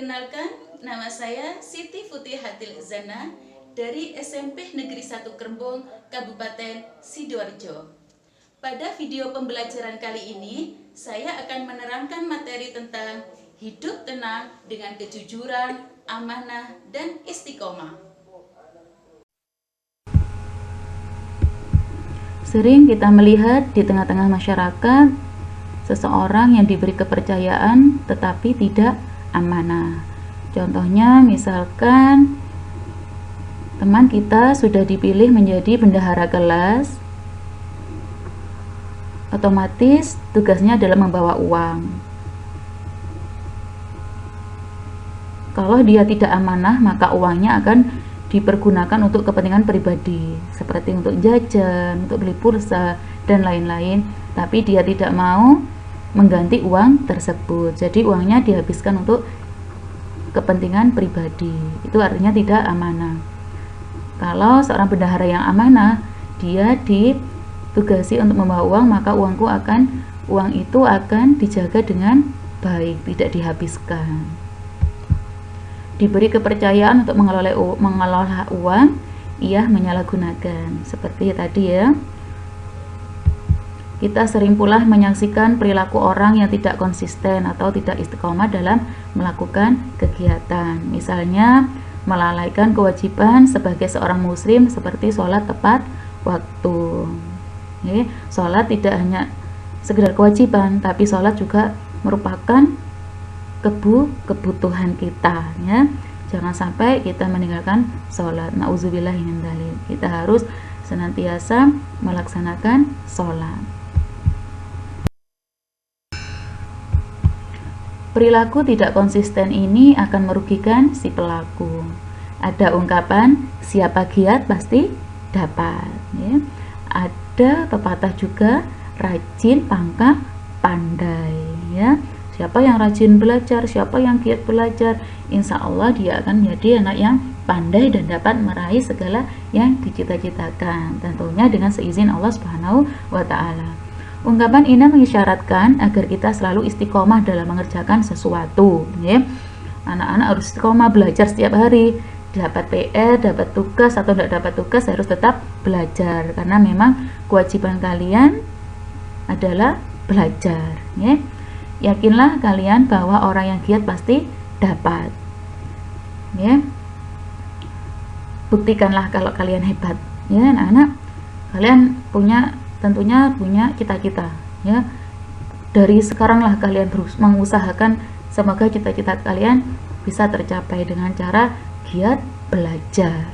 Perkenalkan, nama saya Siti Futi Hatil Zana dari SMP Negeri 1 Krembong, Kabupaten Sidoarjo. Pada video pembelajaran kali ini, saya akan menerangkan materi tentang hidup tenang dengan kejujuran, amanah, dan istiqomah. Sering kita melihat di tengah-tengah masyarakat seseorang yang diberi kepercayaan tetapi tidak amanah. Contohnya misalkan teman kita sudah dipilih menjadi bendahara kelas, otomatis tugasnya adalah membawa uang. Kalau dia tidak amanah, maka uangnya akan dipergunakan untuk kepentingan pribadi, seperti untuk jajan, untuk beli pulsa, dan lain-lain. Tapi dia tidak mau mengganti uang tersebut, jadi uangnya dihabiskan untuk kepentingan pribadi. Itu artinya tidak amanah. Kalau seorang bendahara yang amanah, dia ditugasi untuk membawa uang, maka uang itu akan dijaga dengan baik, tidak dihabiskan. Diberi kepercayaan untuk mengelola uang, ia menyalahgunakan. Seperti tadi ya, kita sering pula menyaksikan perilaku orang yang tidak konsisten atau tidak istiqomah dalam melakukan kegiatan. Misalnya, melalaikan kewajiban sebagai seorang muslim seperti sholat tepat waktu. Sholat tidak hanya sekedar kewajiban, tapi sholat juga merupakan kebutuhan kita, ya. Jangan sampai kita meninggalkan sholat. Nauzubillahi min dzalik. Kita harus senantiasa melaksanakan sholat. Perilaku tidak konsisten ini akan merugikan si pelaku. Ada ungkapan, siapa giat pasti dapat, ya. Ada pepatah juga, rajin pangkal pandai, ya. Siapa yang rajin belajar, siapa yang giat belajar, insya Allah dia akan menjadi anak yang pandai dan dapat meraih segala yang dicita-citakan, tentunya dengan seizin Allah Subhanahu wa Ta'ala. Ungkapan ini mengisyaratkan agar kita selalu istiqomah dalam mengerjakan sesuatu, ya. Anak-anak harus istiqomah belajar setiap hari, dapat PR, dapat tugas atau tidak dapat tugas harus tetap belajar, karena memang kewajiban kalian adalah belajar, ya. Yakinlah kalian bahwa orang yang giat pasti dapat, ya. Buktikanlah kalau kalian hebat, ya anak-anak. Kalian tentunya punya cita-cita, ya. Dari sekaranglah kalian terus mengusahakan semoga cita-cita kalian bisa tercapai dengan cara giat belajar.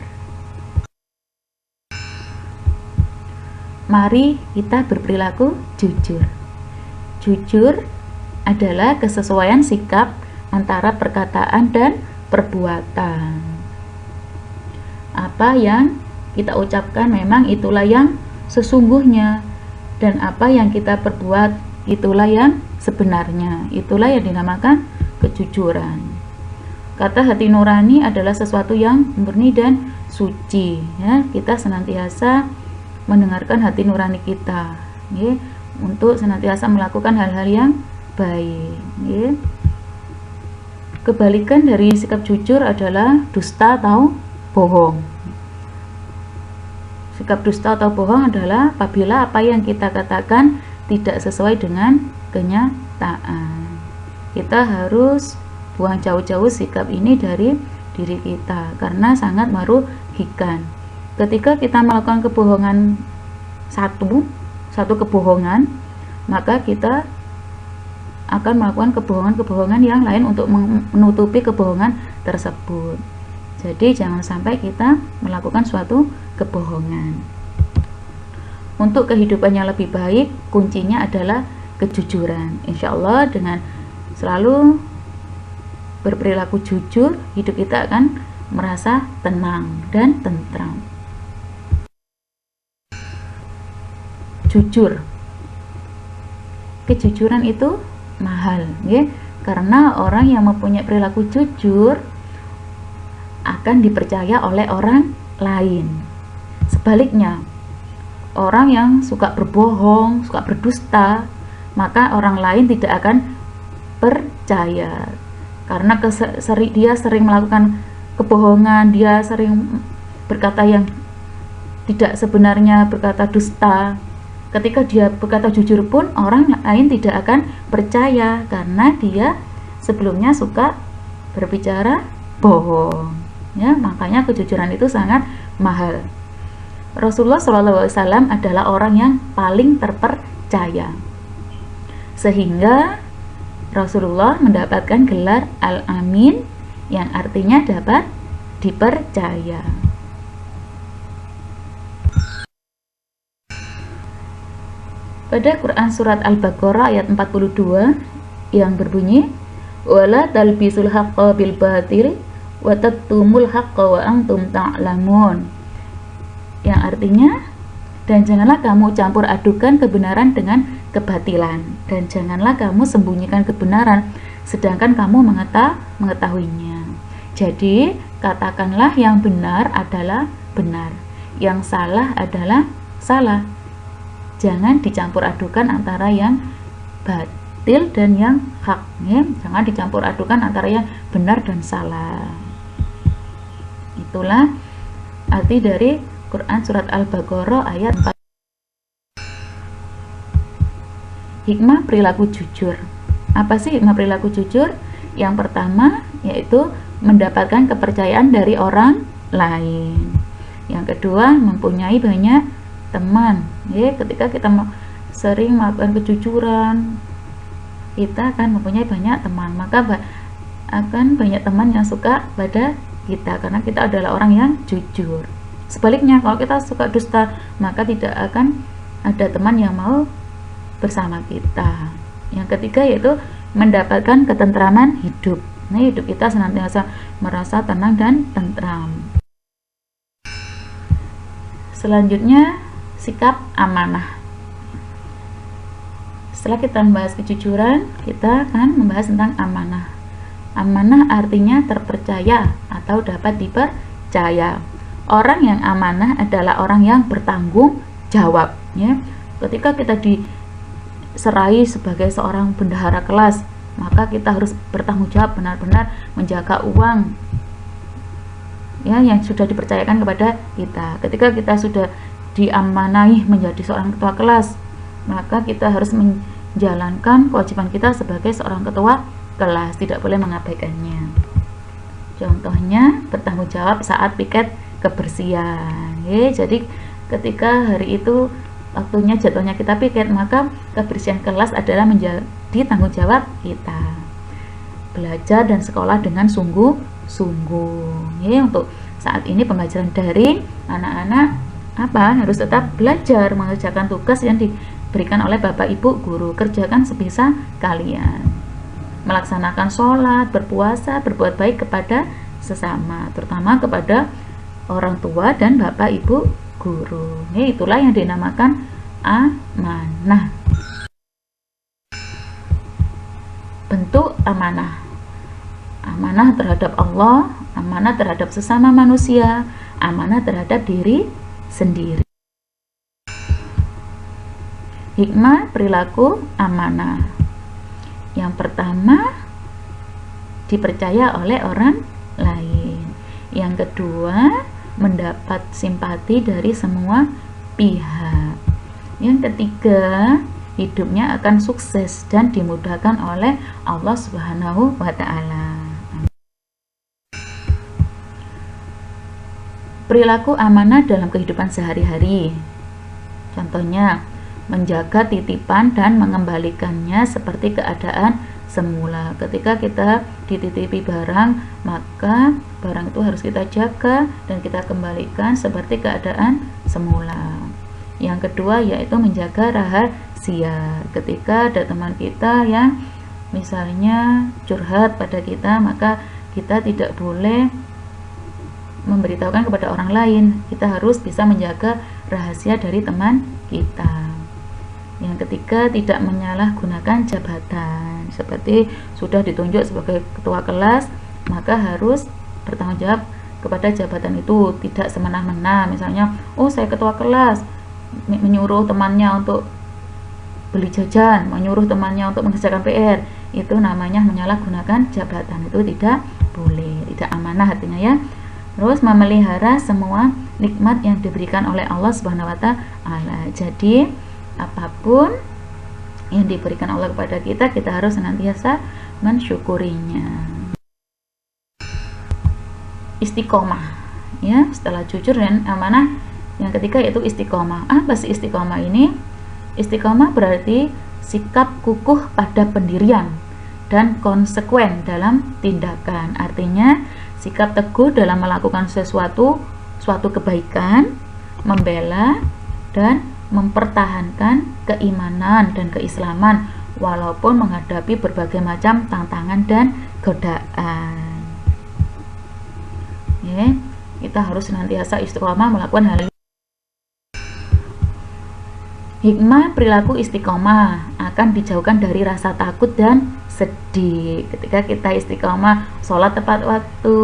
Mari kita berperilaku jujur. Jujur adalah kesesuaian sikap antara perkataan dan perbuatan. Apa yang kita ucapkan memang itulah yang sesungguhnya, dan apa yang kita perbuat itulah yang sebenarnya. Itulah yang dinamakan kejujuran. Kata hati nurani adalah sesuatu yang murni dan suci, ya. Kita senantiasa mendengarkan hati nurani kita, ya, untuk senantiasa melakukan hal-hal yang baik, ya. Kebalikan dari sikap jujur adalah dusta atau bohong. Sikap dusta atau bohong adalah apabila apa yang kita katakan tidak sesuai dengan kenyataan. Kita harus buang jauh-jauh sikap ini dari diri kita, karena sangat merugikan. Ketika kita melakukan kebohongan satu kebohongan, maka kita akan melakukan kebohongan-kebohongan yang lain untuk menutupi kebohongan tersebut. Jadi jangan sampai kita melakukan suatu kebohongan. Untuk kehidupan yang lebih baik, kuncinya adalah kejujuran. Insya Allah dengan selalu berperilaku jujur, hidup kita akan merasa tenang dan tentram. Jujur, kejujuran itu mahal, ya, karena orang yang mempunyai perilaku jujur akan dipercaya oleh orang lain. Sebaliknya, orang yang suka berbohong, suka berdusta, maka orang lain tidak akan percaya. karena dia sering melakukan kebohongan, dia sering berkata yang tidak sebenarnya, berkata dusta. Ketika dia berkata jujur pun orang lain tidak akan percaya karena dia sebelumnya suka berbicara bohong. Ya, makanya kejujuran itu sangat mahal. Rasulullah SAW adalah orang yang paling terpercaya, sehingga Rasulullah mendapatkan gelar Al-Amin yang artinya dapat dipercaya. Pada Quran surat Al-Baqarah ayat 42 yang berbunyi, wala talbisul haqqa bil batil wa taktumul haqqa wa antum ta'lamun, yang artinya, dan janganlah kamu campur adukan kebenaran dengan kebatilan, dan janganlah kamu sembunyikan kebenaran sedangkan kamu mengetahuinya. Jadi katakanlah yang benar adalah benar, yang salah adalah salah. Jangan dicampur adukan antara yang batil dan yang hak, ya. Jangan dicampur adukan antara yang benar dan salah. Itulah arti dari Quran surat Al-Baqarah ayat 4. Hikmah perilaku jujur. Apa sih hikmah perilaku jujur? Yang pertama yaitu mendapatkan kepercayaan dari orang lain. Yang kedua, mempunyai banyak teman. Ya, ketika kita sering melakukan kejujuran, kita akan mempunyai banyak teman. Maka akan banyak teman yang suka pada kita karena kita adalah orang yang jujur. Sebaliknya, kalau kita suka dusta, maka tidak akan ada teman yang mau bersama kita. Yang ketiga yaitu mendapatkan ketentraman hidup. Nah, hidup kita senantiasa merasa tenang dan tentram. Selanjutnya, sikap amanah. Setelah kita membahas kejujuran, kita akan membahas tentang amanah. Amanah artinya terpercaya atau dapat dipercaya. Orang yang amanah adalah orang yang bertanggung jawab, ya. Ketika kita diserai sebagai seorang bendahara kelas, maka kita harus bertanggung jawab, benar-benar menjaga uang, ya, yang sudah dipercayakan kepada kita. Ketika kita sudah diamanahi menjadi seorang ketua kelas, maka kita harus menjalankan kewajiban kita sebagai seorang ketua kelas, tidak boleh mengabaikannya. Contohnya bertanggung jawab saat piket kebersihan, ya. Jadi ketika hari itu waktunya jadwalnya kita piket, maka kebersihan kelas adalah menjadi tanggung jawab kita. Belajar dan sekolah dengan sungguh-sungguh, ya. Untuk saat ini pembelajaran daring, anak-anak harus tetap belajar, mengerjakan tugas yang diberikan oleh Bapak Ibu guru. Kerjakan sebisa kalian, melaksanakan sholat, berpuasa, berbuat baik kepada sesama, terutama kepada orang tua dan Bapak Ibu guru. Itulah yang dinamakan amanah. Bentuk amanah: amanah terhadap Allah, amanah terhadap sesama manusia, amanah terhadap diri sendiri. Hikmah perilaku amanah. Yang pertama, dipercaya oleh orang lain. Yang kedua, mendapat simpati dari semua pihak. Yang ketiga, hidupnya akan sukses dan dimudahkan oleh Allah Subhanahu wa Ta'ala. Perilaku amanah dalam kehidupan sehari-hari. Contohnya, menjaga titipan dan mengembalikannya seperti keadaan semula. Ketika kita dititipi barang, maka barang itu harus kita jaga dan kita kembalikan seperti keadaan semula. Yang kedua yaitu menjaga rahasia. Ketika ada teman kita yang misalnya curhat pada kita, maka kita tidak boleh memberitahukan kepada orang lain. Kita harus bisa menjaga rahasia dari teman kita. Yang ketiga, tidak menyalahgunakan jabatan. Seperti sudah ditunjuk sebagai ketua kelas, maka harus bertanggung jawab kepada jabatan itu, tidak semena-mena. Misalnya, saya ketua kelas, menyuruh temannya untuk beli jajan, menyuruh temannya untuk mengerjakan PR. itu namanya menyalahgunakan jabatan, itu tidak boleh, tidak amanah artinya ya. Terus memelihara semua nikmat yang diberikan oleh Allah Subhanahu wa taala. Jadi apapun yang diberikan Allah kepada kita, kita harus senantiasa mensyukurinya. Istiqomah ya, setelah jujur dan amanah, yang ketiga yaitu istiqomah. Apa sih istiqomah ini? Istiqomah berarti sikap kukuh pada pendirian dan konsekuen dalam tindakan. Artinya sikap teguh dalam melakukan suatu kebaikan, membela dan mempertahankan keimanan dan keislaman walaupun menghadapi berbagai macam tantangan dan godaan. Ya, kita harus senantiasa istiqomah melakukan hal ini. Hikmah perilaku istiqomah akan dijauhkan dari rasa takut dan sedih. Ketika kita istiqomah sholat tepat waktu,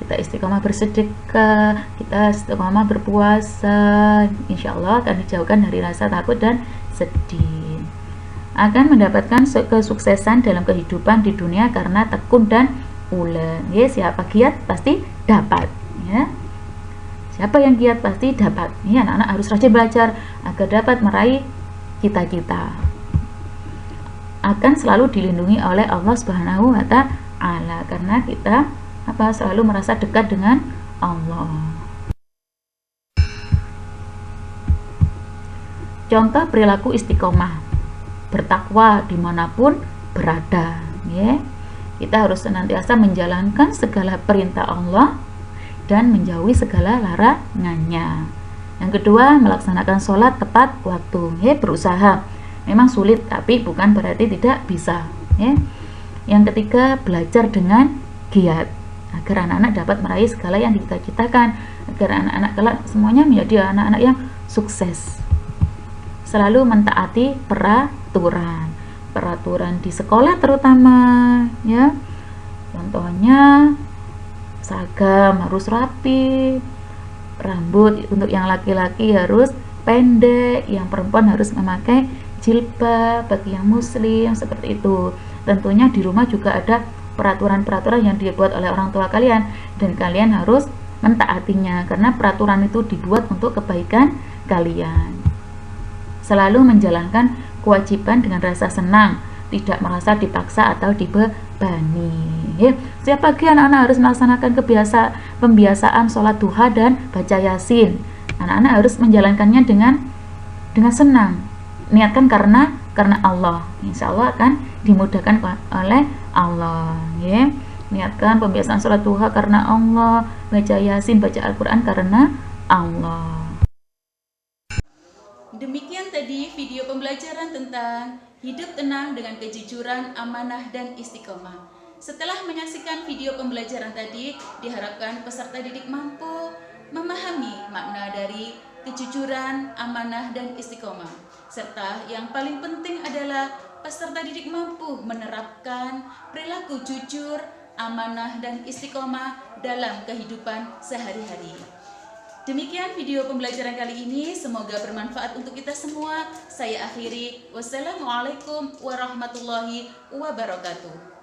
kita istiqomah bersedekah, kita istiqomah berpuasa, insya Allah akan dijauhkan dari rasa takut dan sedih. Akan mendapatkan kesuksesan dalam kehidupan di dunia karena tekun dan ulen. Ya, siapa giat pasti dapat. Ya. Siapa yang giat pasti dapat. Ini anak-anak harus rajin belajar agar dapat meraih cita-cita. Akan selalu dilindungi oleh Allah Subhanahu wa taala karena kita selalu merasa dekat dengan Allah. Contoh perilaku istiqomah: bertakwa dimanapun berada. Ya. Kita harus senantiasa menjalankan segala perintah Allah dan menjauhi segala larangannya. Yang kedua, melaksanakan sholat tepat waktu. Ya, berusaha. Memang sulit, tapi bukan berarti tidak bisa. Ya. Yang ketiga, belajar dengan giat agar anak-anak dapat meraih segala yang dicita-citakan, agar anak-anak kelak semuanya menjadi anak-anak yang sukses. Selalu mentaati peraturan di sekolah terutama, ya. Contohnya seragam harus rapi, rambut untuk yang laki-laki harus pendek, yang perempuan harus memakai jilbab bagi yang muslim, seperti itu. Tentunya di rumah juga ada peraturan-peraturan yang dibuat oleh orang tua kalian dan kalian harus mentaatinya karena peraturan itu dibuat untuk kebaikan kalian. Selalu menjalankan kewajiban dengan rasa senang, tidak merasa dipaksa atau dibebani. Setiap pagi anak-anak harus melaksanakan pembiasaan sholat duha dan baca yasin. Anak-anak harus menjalankannya dengan senang. Niatkan karena Allah. Insya Allah akan dimudahkan oleh Allah. Ya. Niatkan pembiasaan sholat duha karena Allah, baca yasin, baca Al-Quran karena Allah. Demikian tadi video pembelajaran tentang hidup tenang dengan kejujuran, amanah, dan istiqomah. Setelah menyaksikan video pembelajaran tadi, diharapkan peserta didik mampu memahami makna dari kejujuran, amanah, dan istiqomah. Serta yang paling penting adalah peserta didik mampu menerapkan perilaku jujur, amanah, dan istiqomah dalam kehidupan sehari-hari. Demikian video pembelajaran kali ini, semoga bermanfaat untuk kita semua. Saya akhiri, wassalamualaikum warahmatullahi wabarakatuh.